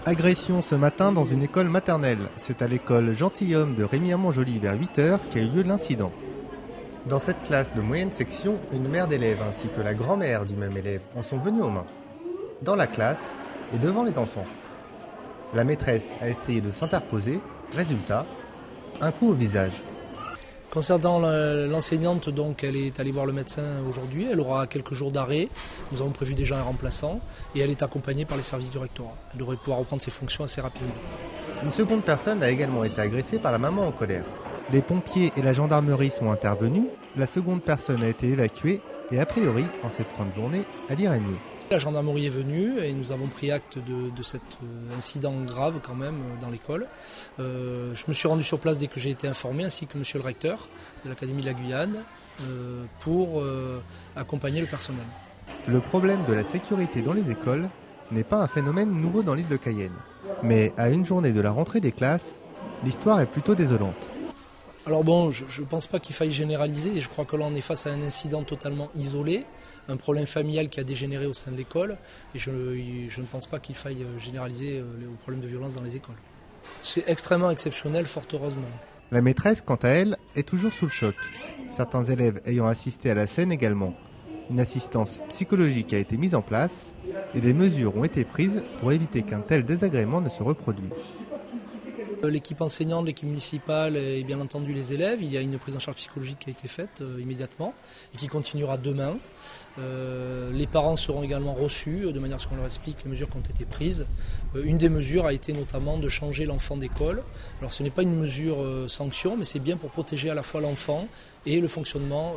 Agression ce matin dans une école maternelle. C'est à l'école Gentilhomme de Rémy-Montjoly vers 8h qu'a eu lieu l'incident. Dans cette classe de moyenne section, une mère d'élève ainsi que la grand-mère du même élève en sont venues aux mains. Dans la classe et devant les enfants. La maîtresse a essayé de s'interposer. Résultat, un coup au visage. Concernant l'enseignante, donc, elle est allée voir le médecin aujourd'hui. Elle aura quelques jours d'arrêt. Nous avons prévu déjà un remplaçant. Et elle est accompagnée par les services du rectorat. Elle devrait pouvoir reprendre ses fonctions assez rapidement. Une seconde personne a également été agressée par la maman en colère. Les pompiers et la gendarmerie sont intervenus. La seconde personne a été évacuée. Et a priori, en cette fin de journée, elle irait mieux. La gendarmerie est venue et nous avons pris acte de cet incident grave quand même dans l'école. Je me suis rendu sur place dès que j'ai été informé, ainsi que monsieur le recteur de l'Académie de la Guyane, pour accompagner le personnel. Le problème de la sécurité dans les écoles n'est pas un phénomène nouveau dans l'île de Cayenne. Mais à une journée de la rentrée des classes, l'histoire est plutôt désolante. Alors bon, je ne pense pas qu'il faille généraliser. Je crois que là on est face à un incident totalement isolé, un problème familial qui a dégénéré au sein de l'école. Et je ne pense pas qu'il faille généraliser les problèmes de violence dans les écoles. C'est extrêmement exceptionnel, fort heureusement. La maîtresse, quant à elle, est toujours sous le choc. Certains élèves ayant assisté à la scène également. Une assistance psychologique a été mise en place et des mesures ont été prises pour éviter qu'un tel désagrément ne se reproduise. L'équipe enseignante, l'équipe municipale et bien entendu les élèves, il y a une prise en charge psychologique qui a été faite immédiatement et qui continuera demain. Les parents seront également reçus de manière à ce qu'on leur explique les mesures qui ont été prises. Une des mesures a été notamment de changer l'enfant d'école. Alors ce n'est pas une mesure sanction, mais c'est bien pour protéger à la fois l'enfant et le fonctionnement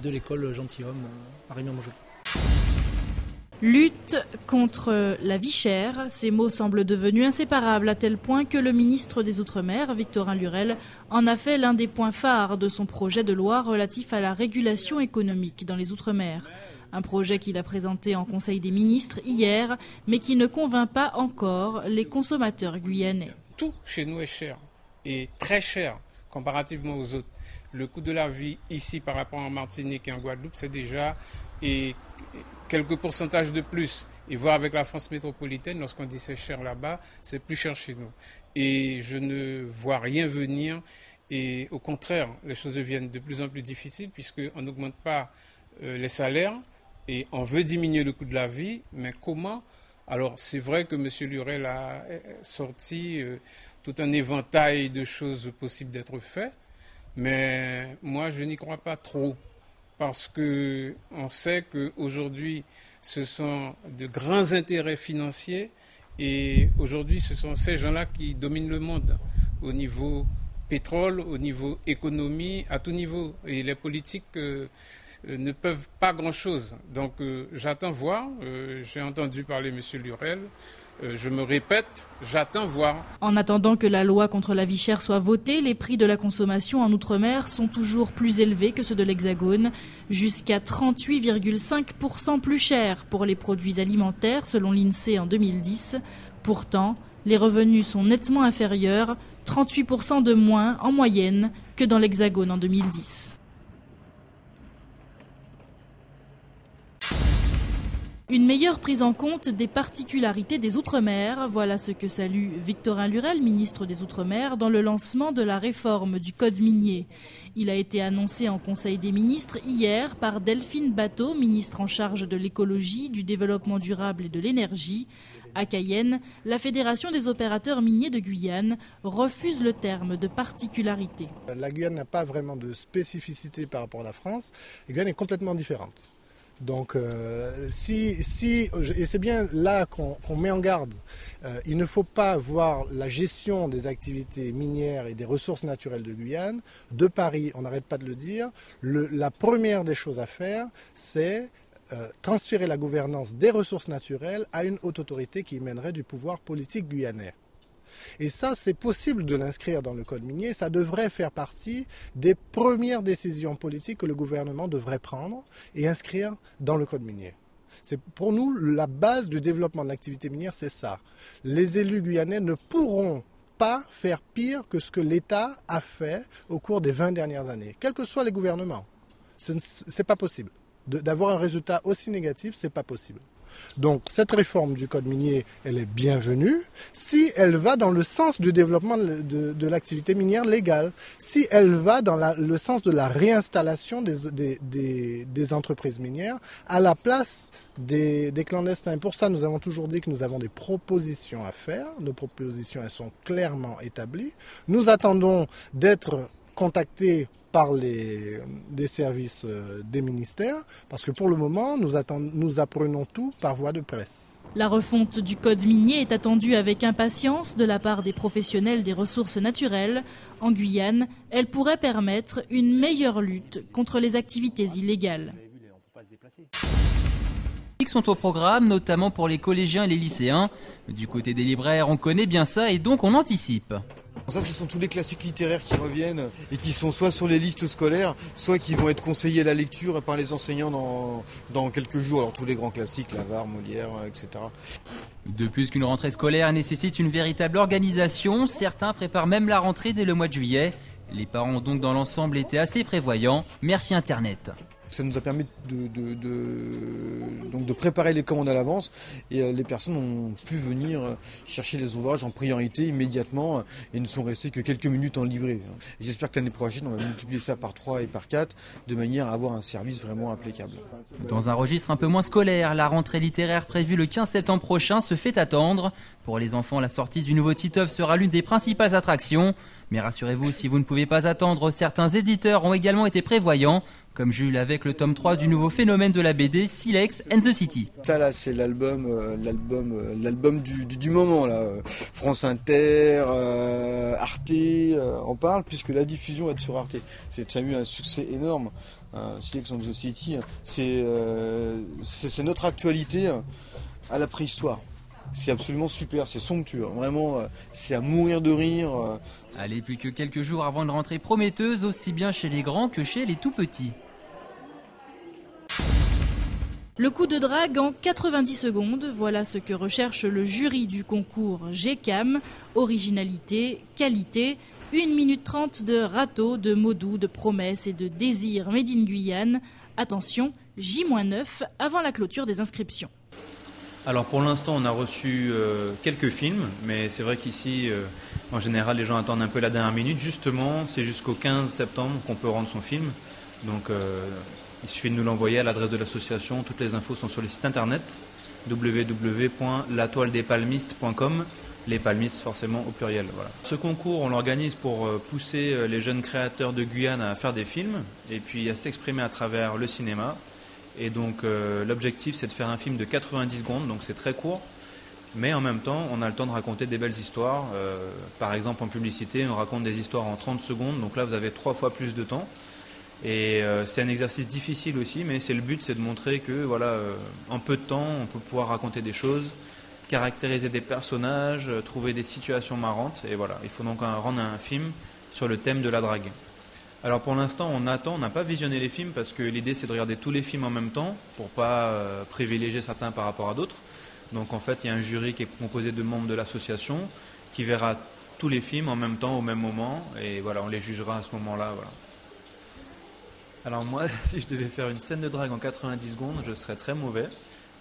de l'école Gentilhomme à Rémy-Montjoly. Lutte contre la vie chère, ces mots semblent devenus inséparables à tel point que le ministre des Outre-mer, Victorin Lurel, en a fait l'un des points phares de son projet de loi relatif à la régulation économique dans les Outre-mer. Un projet qu'il a présenté en Conseil des ministres hier, mais qui ne convainc pas encore les consommateurs guyanais. Tout chez nous est cher, et très cher comparativement aux autres. Le coût de la vie ici par rapport en Martinique et en Guadeloupe, c'est déjà quelques pourcentages de plus. Et voir avec la France métropolitaine, lorsqu'on dit c'est cher là-bas, c'est plus cher chez nous. Et je ne vois rien venir. Et au contraire, les choses deviennent de plus en plus difficiles puisqu'on n'augmente pas les salaires et on veut diminuer le coût de la vie. Mais comment ? Alors c'est vrai que M. Lurel a sorti tout un éventail de choses possibles d'être faites. Mais moi, je n'y crois pas trop. Parce qu'on sait qu'aujourd'hui, ce sont de grands intérêts financiers et aujourd'hui, ce sont ces gens-là qui dominent le monde au niveau pétrole, au niveau économie, à tout niveau. Et les politiques ne peuvent pas grand-chose. Donc j'attends voir. J'ai entendu parler M. Lurel. Je me répète, j'attends voir. En attendant que la loi contre la vie chère soit votée, les prix de la consommation en Outre-mer sont toujours plus élevés que ceux de l'Hexagone, jusqu'à 38,5% plus chers pour les produits alimentaires selon l'INSEE en 2010. Pourtant, les revenus sont nettement inférieurs, 38% de moins en moyenne que dans l'Hexagone en 2010. Une meilleure prise en compte des particularités des Outre-mer, voilà ce que salue Victorin Lurel, ministre des Outre-mer, dans le lancement de la réforme du Code minier. Il a été annoncé en Conseil des ministres hier par Delphine Batho, ministre en charge de l'écologie, du développement durable et de l'énergie. À Cayenne, la Fédération des opérateurs miniers de Guyane refuse le terme de particularité. La Guyane n'a pas vraiment de spécificité par rapport à la France. La Guyane est complètement différente. Donc, et c'est bien là qu'on met en garde. Il ne faut pas voir la gestion des activités minières et des ressources naturelles de Guyane de Paris, on n'arrête pas de le dire. La première des choses à faire, c'est transférer la gouvernance des ressources naturelles à une haute autorité qui mènerait du pouvoir politique guyanais. Et ça, c'est possible de l'inscrire dans le code minier. Ça devrait faire partie des premières décisions politiques que le gouvernement devrait prendre et inscrire dans le code minier. C'est pour nous la base du développement de l'activité minière, c'est ça. Les élus guyanais ne pourront pas faire pire que ce que l'État a fait au cours des 20 dernières années, quels que soient les gouvernements. C'est pas possible. D'avoir un résultat aussi négatif, c'est pas possible. Donc cette réforme du code minier, elle est bienvenue si elle va dans le sens du développement de l'activité minière légale, si elle va dans le sens de la réinstallation des entreprises minières à la place des clandestins. Pour ça, nous avons toujours dit que nous avons des propositions à faire. Nos propositions, elles sont clairement établies. Nous attendons d'être contactés par des services des ministères, parce que pour le moment, nous apprenons tout par voie de presse. La refonte du code minier est attendue avec impatience de la part des professionnels des ressources naturelles. En Guyane, elle pourrait permettre une meilleure lutte contre les activités illégales. Sont au programme, notamment pour les collégiens et les lycéens. Du côté des libraires, on connaît bien ça et donc on anticipe. Ça, ce sont tous les classiques littéraires qui reviennent et qui sont soit sur les listes scolaires, soit qui vont être conseillés à la lecture par les enseignants dans quelques jours. Alors tous les grands classiques, Lavare, Molière, etc. De plus qu'une rentrée scolaire nécessite une véritable organisation, certains préparent même la rentrée dès le mois de juillet. Les parents ont donc dans l'ensemble été assez prévoyants. Merci Internet. Ça nous a permis de préparer les commandes à l'avance et les personnes ont pu venir chercher les ouvrages en priorité immédiatement et ne sont restés que quelques minutes en librairie. J'espère que l'année prochaine, on va multiplier ça par 3 et par 4 de manière à avoir un service vraiment impeccable. Dans un registre un peu moins scolaire, la rentrée littéraire prévue le 15 septembre prochain se fait attendre. Pour les enfants, la sortie du nouveau Titeuf sera l'une des principales attractions. Mais rassurez-vous, si vous ne pouvez pas attendre, certains éditeurs ont également été prévoyants, comme Jules avec le tome 3 du nouveau phénomène de la BD, Silex and the City. Ça là, c'est l'album du moment là. France Inter, Arte en parle puisque la diffusion va être sur Arte. C'est déjà eu un succès énorme. Silex and the City, c'est notre actualité à la préhistoire. C'est absolument super, c'est somptueux, vraiment, c'est à mourir de rire. Allez, plus que quelques jours avant une rentrée prometteuse, aussi bien chez les grands que chez les tout petits. Le coup de drague en 90 secondes, voilà ce que recherche le jury du concours GCAM. Originalité, qualité, 1 minute 30 de râteau, de mots doux, de promesses et de désirs made in Guyane. Attention, J-9 avant la clôture des inscriptions. Alors pour l'instant on a reçu quelques films, mais c'est vrai qu'ici en général les gens attendent un peu la dernière minute. Justement c'est jusqu'au 15 septembre qu'on peut rendre son film, donc il suffit de nous l'envoyer à l'adresse de l'association. Toutes les infos sont sur le site internet www.latoiledespalmistes.com, les palmistes forcément au pluriel. Voilà. Ce concours on l'organise pour pousser les jeunes créateurs de Guyane à faire des films et puis à s'exprimer à travers le cinéma. Et donc l'objectif c'est de faire un film de 90 secondes, donc c'est très court, mais en même temps on a le temps de raconter des belles histoires. Par exemple en publicité on raconte des histoires en 30 secondes, donc là vous avez 3 fois plus de temps. Et c'est un exercice difficile aussi, mais c'est le but, c'est de montrer que voilà, en peu de temps on peut pouvoir raconter des choses, caractériser des personnages, trouver des situations marrantes, et voilà, il faut donc rendre un film sur le thème de la drague. Alors pour l'instant on n'a pas visionné les films parce que l'idée c'est de regarder tous les films en même temps pour pas privilégier certains par rapport à d'autres. Donc en fait il y a un jury qui est composé de membres de l'association qui verra tous les films en même temps au même moment et voilà, on les jugera à ce moment-là. Voilà. Alors moi si je devais faire une scène de drague en 90 secondes je serais très mauvais,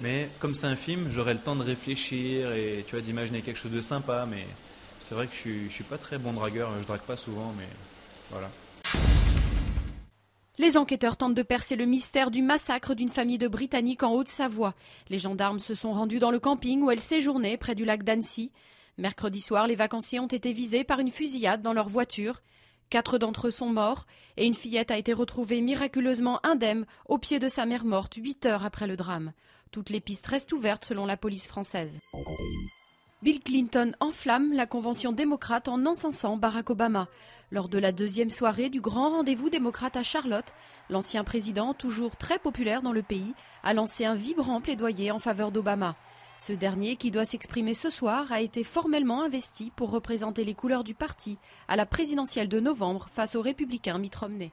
mais comme c'est un film j'aurais le temps de réfléchir et tu vois, d'imaginer quelque chose de sympa, mais c'est vrai que je suis pas très bon dragueur, je drague pas souvent, mais voilà. Les enquêteurs tentent de percer le mystère du massacre d'une famille de Britanniques en Haute-Savoie. Les gendarmes se sont rendus dans le camping où elles séjournaient près du lac d'Annecy. Mercredi soir, les vacanciers ont été visés par une fusillade dans leur voiture. 4 d'entre eux sont morts et une fillette a été retrouvée miraculeusement indemne au pied de sa mère morte 8 heures après le drame. Toutes les pistes restent ouvertes selon la police française. Bill Clinton enflamme la convention démocrate en encensant Barack Obama. Lors de la 2e soirée du grand rendez-vous démocrate à Charlotte, l'ancien président, toujours très populaire dans le pays, a lancé un vibrant plaidoyer en faveur d'Obama. Ce dernier, qui doit s'exprimer ce soir, a été formellement investi pour représenter les couleurs du parti à la présidentielle de novembre face aux républicains Mitt Romney.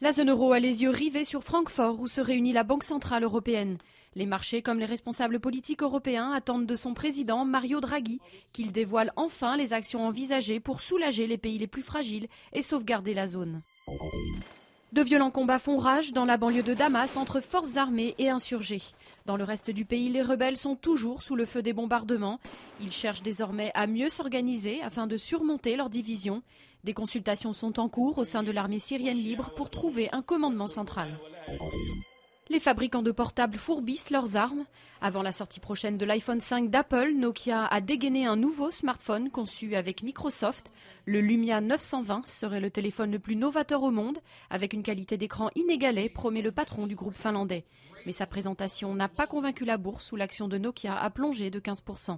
La zone euro a les yeux rivés sur Francfort où se réunit la Banque centrale européenne. Les marchés comme les responsables politiques européens attendent de son président Mario Draghi qu'il dévoile enfin les actions envisagées pour soulager les pays les plus fragiles et sauvegarder la zone. De violents combats font rage dans la banlieue de Damas entre forces armées et insurgés. Dans le reste du pays, les rebelles sont toujours sous le feu des bombardements. Ils cherchent désormais à mieux s'organiser afin de surmonter leur division. Des consultations sont en cours au sein de l'armée syrienne libre pour trouver un commandement central. Les fabricants de portables fourbissent leurs armes. Avant la sortie prochaine de l'iPhone 5 d'Apple, Nokia a dégainé un nouveau smartphone conçu avec Microsoft. Le Lumia 920 serait le téléphone le plus novateur au monde, avec une qualité d'écran inégalée, promet le patron du groupe finlandais. Mais sa présentation n'a pas convaincu la bourse où l'action de Nokia a plongé de 15%.